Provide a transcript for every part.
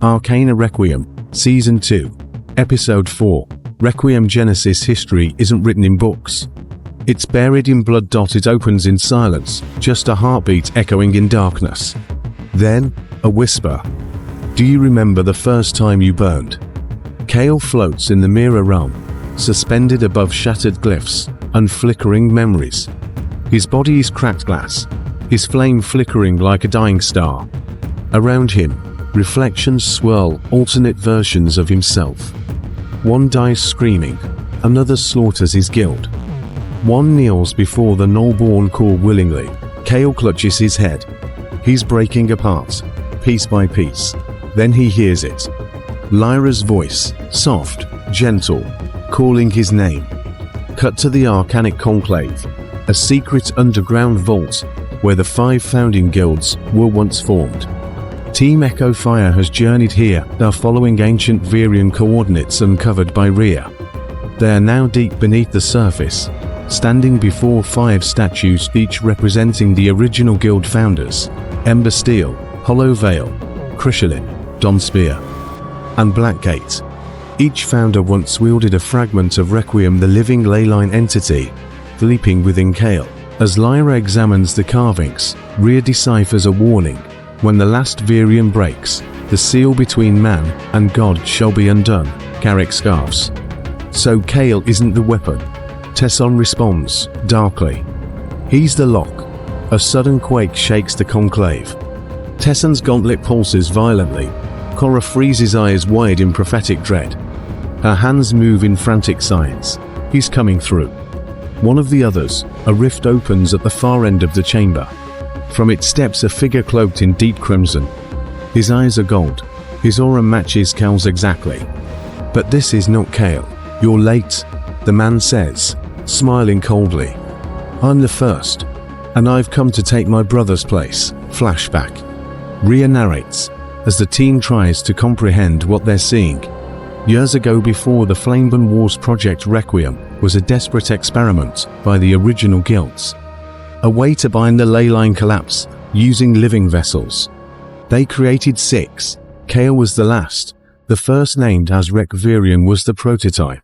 Arcana Requiem, Season 2, Episode 4. Requiem Genesis history isn't written in books. It's buried in blood. It opens in silence, just a heartbeat echoing in darkness. Then, a whisper. Do you remember the first time you burned? Kael floats in the mirror realm, suspended above shattered glyphs and flickering memories. His body is cracked glass, his flame flickering like a dying star. Around him, reflections swirl, alternate versions of himself. One dies screaming, another slaughters his guild. One kneels before the nullborn call willingly. Kael clutches his head. He's breaking apart, piece by piece. Then he hears it. Lyra's voice, soft, gentle, calling his name. Cut to the Arcanic Conclave, a secret underground vault where the 5 founding guilds were once formed. Team Echo Fire has journeyed here, now following ancient Virian coordinates uncovered by Rhea. They are now deep beneath the surface, standing before 5 statues, each representing the original guild founders: Ember Steel, Hollow Veil, Crishalin, Donspear, and Blackgate. Each founder once wielded a fragment of Requiem, the living leyline entity, leaping within Kael. As Lyra examines the carvings, Rhea deciphers a warning. When the last Virian breaks, the seal between man and God shall be undone, Carrick scarfs. So Kael isn't the weapon. Tesson responds, darkly. He's the lock. A sudden quake shakes the conclave. Tesson's gauntlet pulses violently. Cora freezes eyes wide in prophetic dread. Her hands move in frantic signs. He's coming through. One of the others, a rift opens at the far end of the chamber. From it steps a figure cloaked in deep crimson. His eyes are gold. His aura matches Kael's exactly. But this is not Kael. You're late, the man says, smiling coldly. I'm the first, and I've come to take my brother's place. Flashback. Rhea narrates, as the team tries to comprehend what they're seeing. Years ago, before the Flameburn Wars, Project Requiem was a desperate experiment by the original guilds. A way to bind the leyline collapse using living vessels. They created 6. Kael was the last. The first named as Virian was the prototype.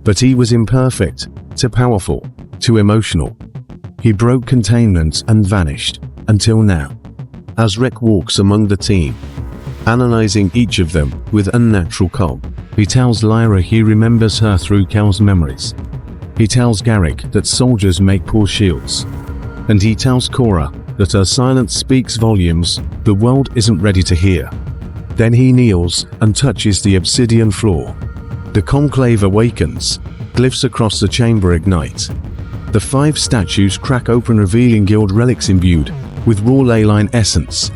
But he was imperfect, too powerful, too emotional. He broke containment and vanished, until now. Azrek walks among the team, analyzing each of them with unnatural calm. He tells Lyra he remembers her through Kael's memories. He tells Garrick that soldiers make poor shields. And he tells Cora that her silence speaks volumes the world isn't ready to hear. Then he kneels and touches the obsidian floor. The conclave awakens. Glyphs across the chamber ignite. The 5 statues crack open, revealing guild relics imbued with raw leyline essence.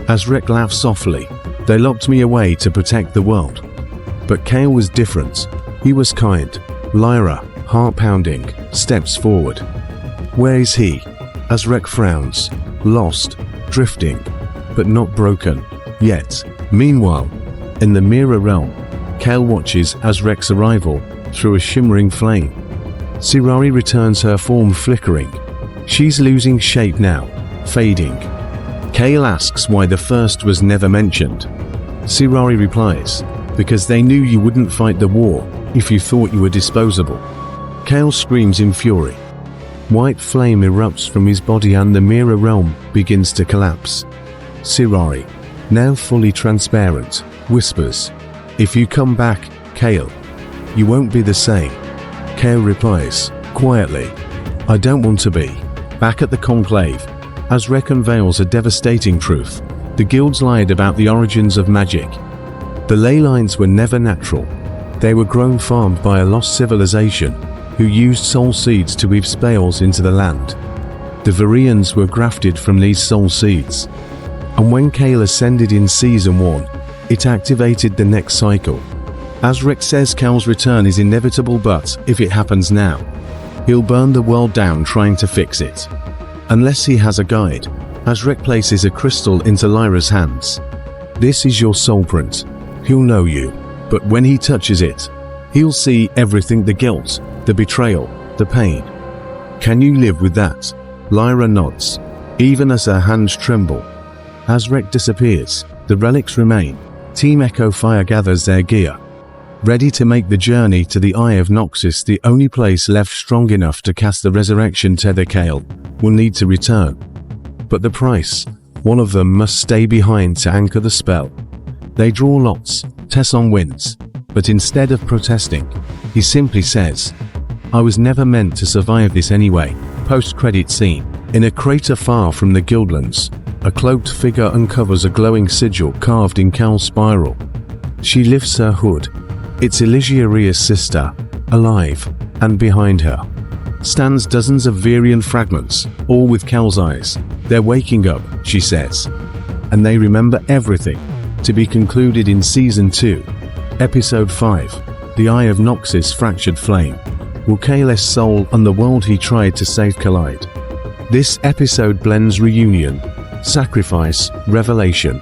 Azrek laughs softly. They locked me away to protect the world. But Kael was different. He was kind. Lyra, heart pounding, steps forward. Where is he? Azrek frowns. Lost, drifting, but not broken yet. Meanwhile, in the mirror realm, Kael watches Azrek's arrival through a shimmering flame. Sirari returns, her form flickering. She's losing shape now, fading. Kael asks why the first was never mentioned. Sirari replies, because they knew you wouldn't fight the war if you thought you were disposable. Kael screams in fury. White flame erupts from his body and the mirror realm begins to collapse. Sirari, now fully transparent, whispers, if you come back, Kael, you won't be the same. Kael replies, quietly, I don't want to be. Back at the conclave, Azrek unveils a devastating truth. The guilds lied about the origins of magic. The leylines were never natural. They were grown farmed by a lost civilization who used soul seeds to weave spells into the land. The Virians were grafted from these soul seeds. And when Kael ascended in Season 1, it activated the next cycle. Azrek says Kael's return is inevitable, but if it happens now, he'll burn the world down trying to fix it. Unless he has a guide. Azrek places a crystal into Lyra's hands. This is your soul print. He'll know you, but when he touches it, he'll see everything: the guilt, the betrayal, the pain. Can you live with that? Lyra nods, even as her hands tremble. Azrek disappears. The relics remain, Team Echo Fire gathers their gear, ready to make the journey to the Eye of Noxus, the only place left strong enough to cast the resurrection tether. Kael will need to return. But the price, one of them must stay behind to anchor the spell. They draw lots. Tesson wins, but instead of protesting, he simply says, "I was never meant to survive this anyway." Post-credit scene. In a crater far from the Guildlands, a cloaked figure uncovers a glowing sigil carved in Kael's spiral. She lifts her hood. It's Elysia's sister, alive, and behind her stands dozens of Virian fragments, all with Kael's eyes. "They're waking up," she says, "and they remember everything." To be concluded in Season 2, Episode 5, The Eye of Noxus Fractured Flame. Will Kael's soul and the world he tried to save collide? This episode blends reunion, sacrifice, revelation,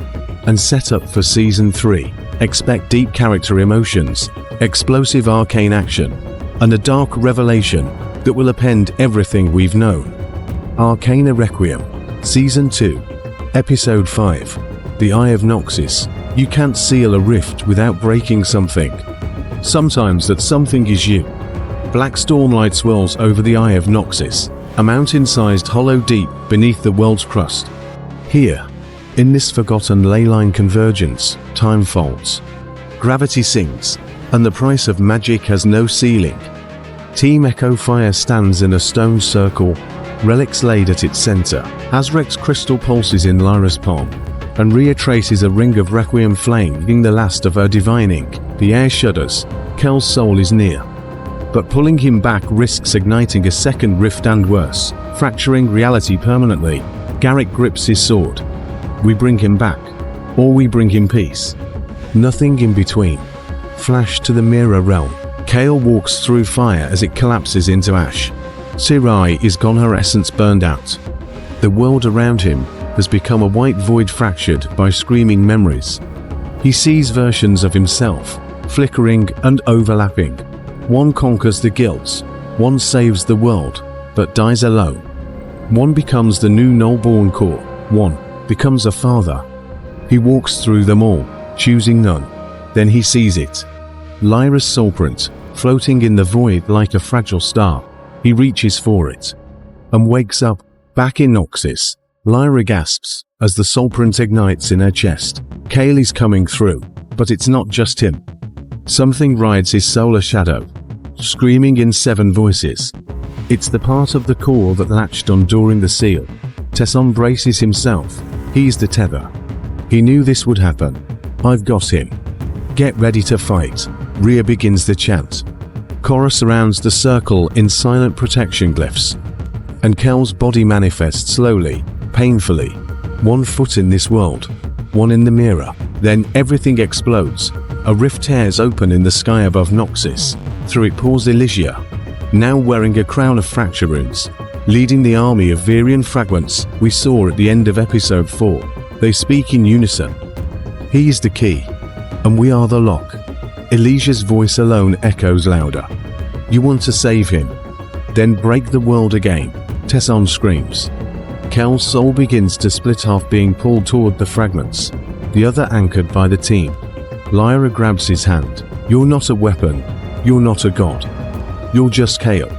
and setup for Season 3. Expect deep character emotions, explosive arcane action, and a dark revelation that will upend everything we've known. Arcana Requiem, Season 2, Episode 5, The Eye of Noxus. You can't seal a rift without breaking something. Sometimes that something is you. Black stormlight swirls over the Eye of Noxus, a mountain-sized hollow deep beneath the world's crust. Here, in this forgotten leyline convergence, time folds. Gravity sinks, and the price of magic has no ceiling. Team Echo Fire stands in a stone circle, relics laid at its center. Azrek's crystal pulses in Lyra's palm, and Rhea traces a ring of Requiem flame in the last of her divine ink. The air shudders. Kael's soul is near, but pulling him back risks igniting a second rift and worse, fracturing reality permanently. Garrick grips his sword. We bring him back, or we bring him peace. Nothing in between. Flash to the mirror realm. Kael walks through fire as it collapses into ash. Sirai is gone, her essence burned out. The world around him has become a white void fractured by screaming memories. He sees versions of himself, flickering and overlapping. One conquers the guilds, one saves the world, but dies alone. One becomes the new Nullborn core, one becomes a father. He walks through them all, choosing none. Then he sees it. Lyra's soulprint, floating in the void like a fragile star. He reaches for it, and wakes up, back in Noxus. Lyra gasps, as the soulprint ignites in her chest. Kael is coming through, but it's not just him. Something rides his solar shadow, screaming in 7 voices. It's the part of the core that latched on during the seal. Tesson braces himself. He's the tether. He knew this would happen. I've got him. Get ready to fight. Rhea begins the chant. Korra surrounds the circle in silent protection glyphs, and Kael's body manifests slowly, painfully. One foot in this world, one in the mirror. Then everything explodes. A rift tears open in the sky above Noxus. Through it pours Elysia, now wearing a crown of fracture runes, leading the army of Virian fragments we saw at the end of Episode 4. They speak in unison. He is the key, and we are the lock. Elysia's voice alone echoes louder. You want to save him? Then break the world again, Tesson screams. Kael's soul begins to split off, being pulled toward the fragments, the other anchored by the team. Lyra grabs his hand. You're not a weapon. You're not a god. You're just Kael.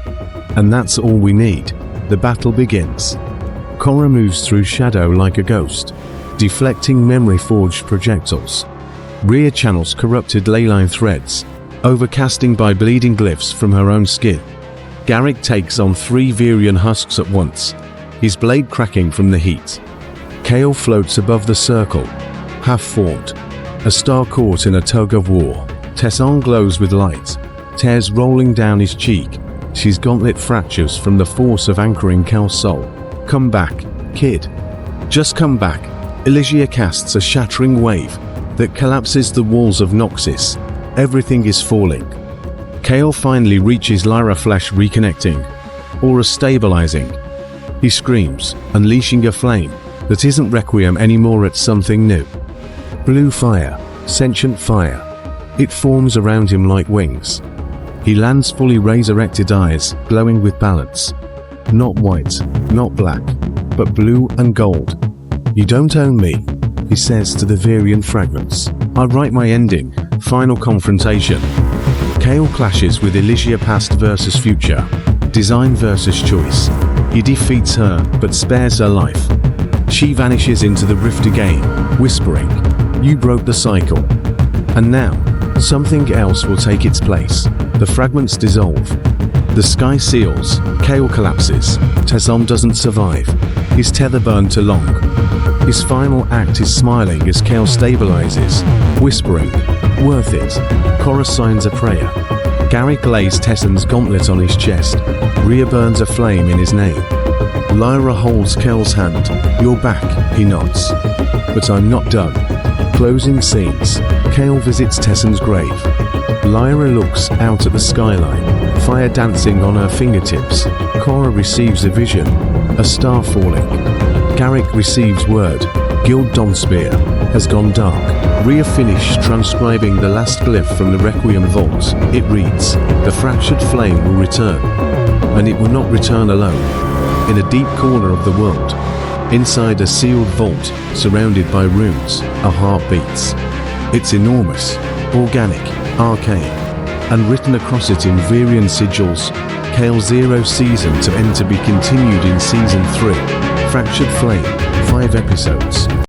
And that's all we need. The battle begins. Korra moves through shadow like a ghost, deflecting memory-forged projectiles. Rhea channels corrupted leyline threads, overcasting by bleeding glyphs from her own skin. Garrick takes on 3 Virian husks at once, his blade cracking from the heat. Kael floats above the circle, half-formed, a star caught in a tug of war. Tesson glows with light, tears rolling down his cheek. His gauntlet fractures from the force of anchoring Kael's soul. Come back, kid. Just come back. Elysia casts a shattering wave that collapses the walls of Noxus. Everything is falling. Kael finally reaches Lyra, flesh reconnecting, aura stabilizing. He screams, unleashing a flame that isn't Requiem anymore, it's something new. Blue fire, sentient fire. It forms around him like wings. He lands, fully resurrected eyes glowing with balance. Not white, not black, but blue and gold. You don't own me, he says to the Virian fragments. I write my ending, final confrontation. Kael clashes with Elysia past versus future, design versus choice. He defeats her, but spares her life. She vanishes into the rift again, whispering, "You broke the cycle." And now, something else will take its place. The fragments dissolve. The sky seals, Kael collapses, Tesson doesn't survive. His tether burned too long. His final act is smiling as Kael stabilizes, whispering, "Worth it." Korra signs a prayer. Garrick lays Tesson's gauntlet on his chest. Rhea burns a flame in his name. Lyra holds Kael's hand. "You're back," he nods. "But I'm not done." Closing scenes. Kael visits Tesson's grave. Lyra looks out at the skyline, fire dancing on her fingertips. Korra receives a vision, a star falling. Garrick receives word, Guild Donspear has gone dark. Rhea finished transcribing the last glyph from the Requiem vault. It reads, "The fractured flame will return, and it will not return alone." In a deep corner of the world, inside a sealed vault, surrounded by runes, a heart beats. It's enormous, organic, arcane, and written across it in Virian sigils, Kael 0 season to end to be continued in Season 3. Fractured Flame, 5 episodes.